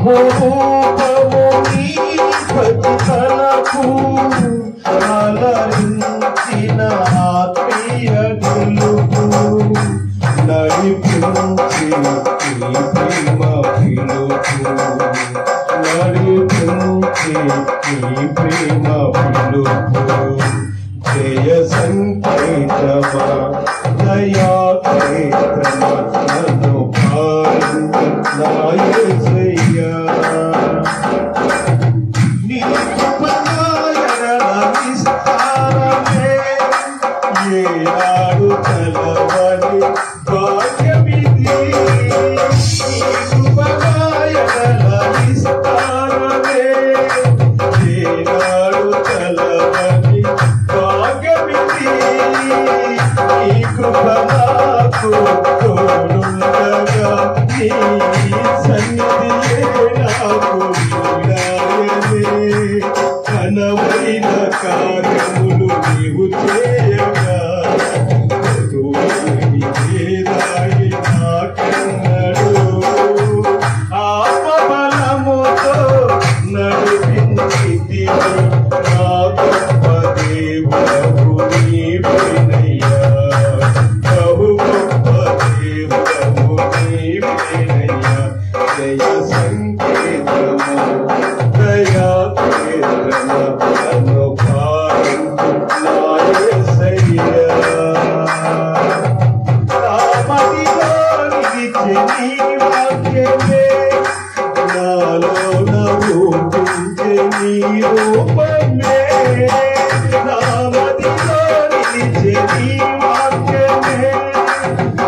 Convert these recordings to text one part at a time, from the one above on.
బహురూపము నీ భక్తులకు అలరించిన ఆత్మీయ గెలుపు నడిపించి నీ ప్రేమ పిలుపు నడిపించి నీ ప్రేమ పిలుపు జయ సంకేతమా దయా క్షేత్రమా నన్ను పాలించు యేసయ్యా నీ కృపణాయనమిస్తారమే ఏనాడు కలవని భాగ్యమిది నీ కృపణాయనమిస్తారమే ఏనాడు కలవని భాగ్యమిది నీ కృప నాకు తోడుండగా నీ సన్నిధియే నాకు నీడాయనే ఘనమైన కార్యములు నీవు చేయగా తోడిదాయి నాకన్నడు ఆత్మబలముతో నడిపించితివి నా గొప్ప దేవుడవు నీవేనయ్యా బహు గొప్ప దేవుడవు నీవేనయ్యా జయ సంకేతము దయా క్షేత్రము నన్ను పాలించు నా యేసయ్యా నా మదిలో నిలిచే నీ వాక్యమే నాలోన రూపించే నీ రూపమే నా మదిలో నిలిచే నీ వాక్యమే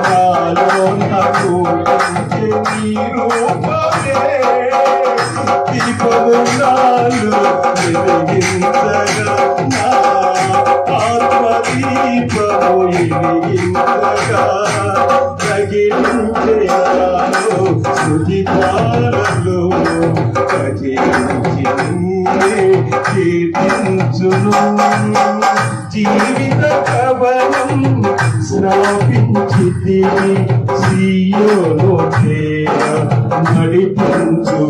నాలోన రూపించే నీ రూపమే దీపము నాలో వెలిగించగా నా ఆత్మ దీపము వెలిగించగా తగిలించే నాలో స్తుతి తారలు తగిలించి నిన్నే కీర్తించును జీవిత కవనం స్నాపించితివి సీయోను తేర నడిపించు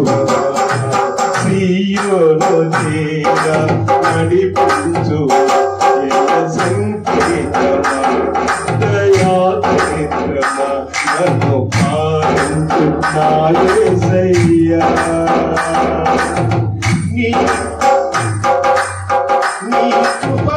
సీయోను తేర నడిపించు జయ సంకేతమా దయా క్షేత్రమా నన్ను పాలించు నా యేసయ్యా నీ కృప